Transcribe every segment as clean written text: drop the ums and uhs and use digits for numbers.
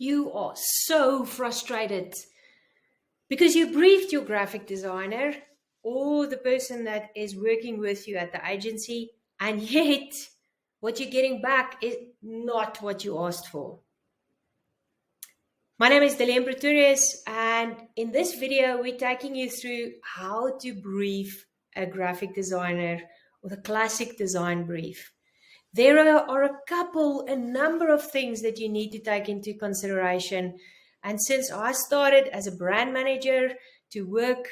You are so frustrated because you briefed your graphic designer or the person that is working with you at the agency, and yet what you're getting back is not what you asked for. My name is Delian Pretorius, and in this video, we're taking you through how to brief a graphic designer with a classic design brief. There are a number of things that you need to take into consideration. And since I started as a brand manager to work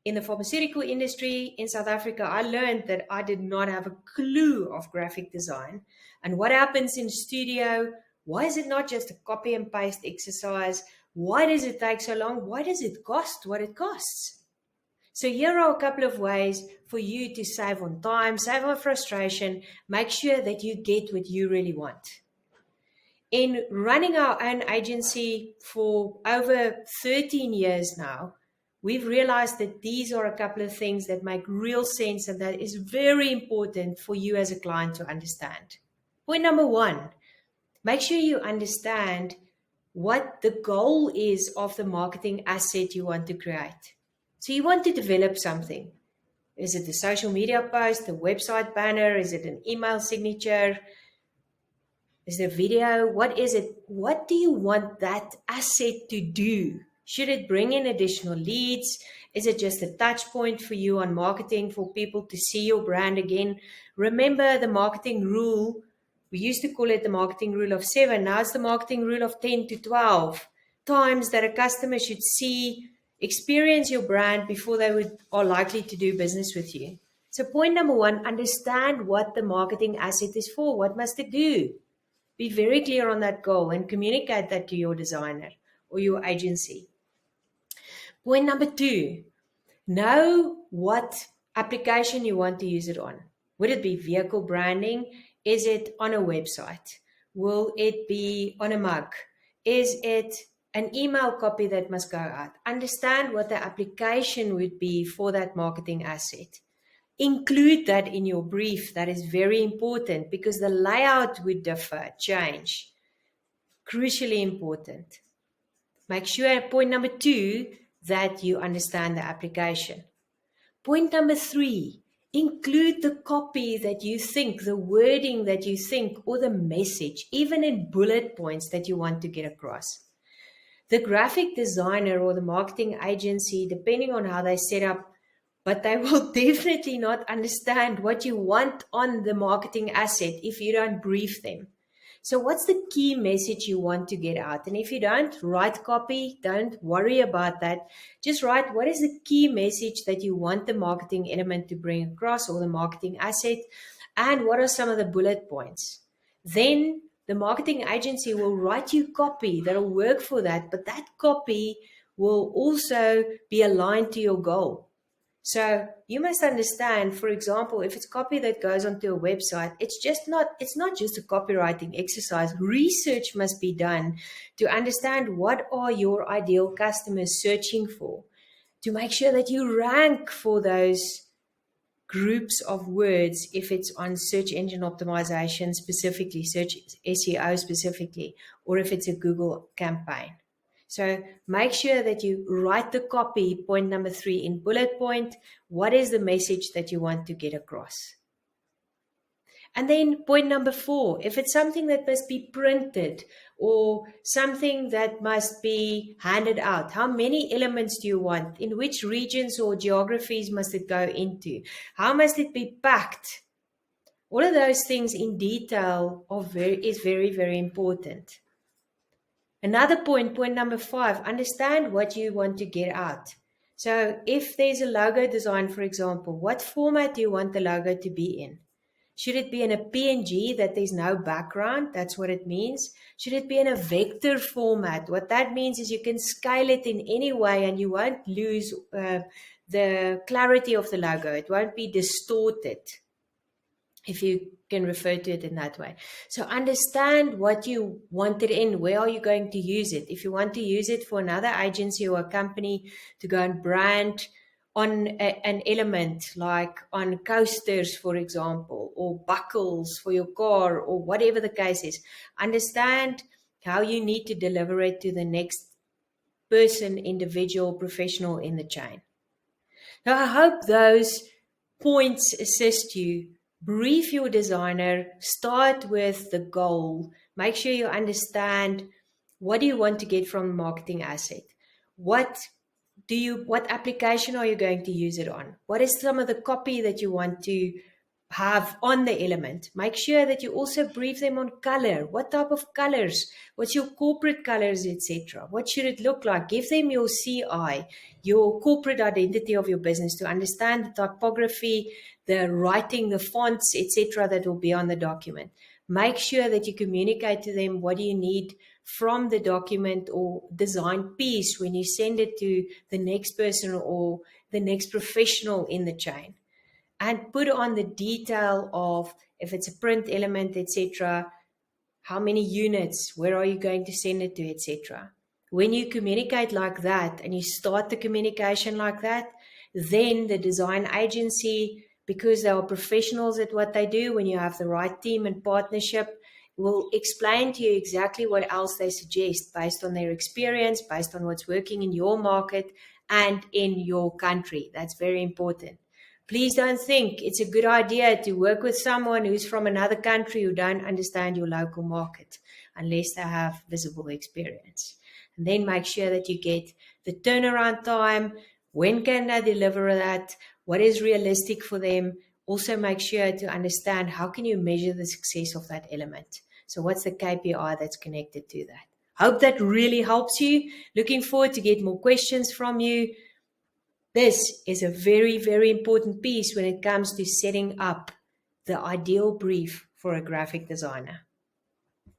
in the pharmaceutical industry in South Africa, I learned that I did not have a clue of graphic design and what happens in studio. Why is it not just a copy and paste exercise? Why does it take so long? Why does it cost what it costs? So here are a couple of ways for you to save on time, save on frustration, make sure that you get what you really want. In running our own agency for over 13 years now, we've realized that these are a couple of things that make real sense and that is very important for you as a client to understand. Point number one, make sure you understand what the goal is of the marketing asset you want to create. So you want to develop something. Is it a social media post, a website banner? Is it an email signature? Is it a video? What is it? What do you want that asset to do? Should it bring in additional leads? Is it just a touch point for you on marketing for people to see your brand again? Remember the marketing rule. We used to call it the marketing rule of 7. Now it's the marketing rule of 10 to 12 times that a customer should experience your brand before they are likely to do business with you. So point number one, understand what the marketing asset is for. What must it do? Be very clear on that goal and communicate that to your designer or your agency. Point number two, know what application you want to use it on. Would it be vehicle branding? Is it on a website? Will it be on a mug? Is it an email copy that must go out? Understand what the application would be for that marketing asset. Include that in your brief. That is very important because the layout would differ, change. Crucially important. Make sure, point number two, that you understand the application. Point number three, include the copy that you think, the wording that you think, or the message, even in bullet points that you want to get across. The graphic designer or the marketing agency, depending on how they set up, but they will definitely not understand what you want on the marketing asset if you don't brief them. So what's the key message you want to get out? And if you don't write copy, don't worry about that. Just write what is the key message that you want the marketing element to bring across or the marketing asset, and what are some of the bullet points. Then the marketing agency will write you copy that'll work for that, but that copy will also be aligned to your goal. So you must understand, for example, if it's copy that goes onto a website, it's not just a copywriting exercise. Research must be done to understand what are your ideal customers searching for, to make sure that you rank for those groups of words if it's on search engine optimization specifically, search SEO specifically, or if it's a Google campaign. So make sure that you write the copy, point number 3, in bullet point. What is the message that you want to get across? And then point number 4, if it's something that must be printed or something that must be handed out, how many elements do you want? In which regions or geographies must it go into? How must it be packed? All of those things in detail is very, very important. Another point number 5, understand what you want to get out. So if there's a logo design, for example, what format do you want the logo to be in? Should it be in a PNG that there's no background? That's what it means. Should it be in a vector format? What that means is you can scale it in any way and you won't lose the clarity of the logo. It won't be distorted, if you can refer to it in that way. So understand what you want it in. Where are you going to use it? If you want to use it for another agency or a company to go and brand on an element, like on coasters, for example, or buckles for your car, or whatever the case is, understand how you need to deliver it to the next person, individual, professional in the chain. Now, I hope those points assist you. Brief your designer, start with the goal. Make sure you understand what do you want to get from the marketing asset. What application are you going to use it on? What is some of the copy that you want to have on the element? Make sure that you also brief them on color. What type of colors? What's your corporate colors, etc.? What should it look like? Give them your CI, your corporate identity of your business, to understand the typography, the writing, the fonts, etc. that will be on the document. Make sure that you communicate to them what do you need from the document or design piece when you send it to the next person or the next professional in the chain. And put on the detail of, if it's a print element, etc., how many units, where are you going to send it to, etc. When you communicate like that and you start the communication like that, then the design agency, because they are professionals at what they do, when you have the right team and partnership, will explain to you exactly what else they suggest based on their experience, based on what's working in your market and in your country. That's very important. Please don't think it's a good idea to work with someone who's from another country who don't understand your local market unless they have visible experience. And then make sure that you get the turnaround time. When can they deliver that? What is realistic for them? Also make sure to understand how can you measure the success of that element. So what's the KPI that's connected to that? Hope that really helps you. Looking forward to get more questions from you. This is a very, very important piece when it comes to setting up the ideal brief for a graphic designer.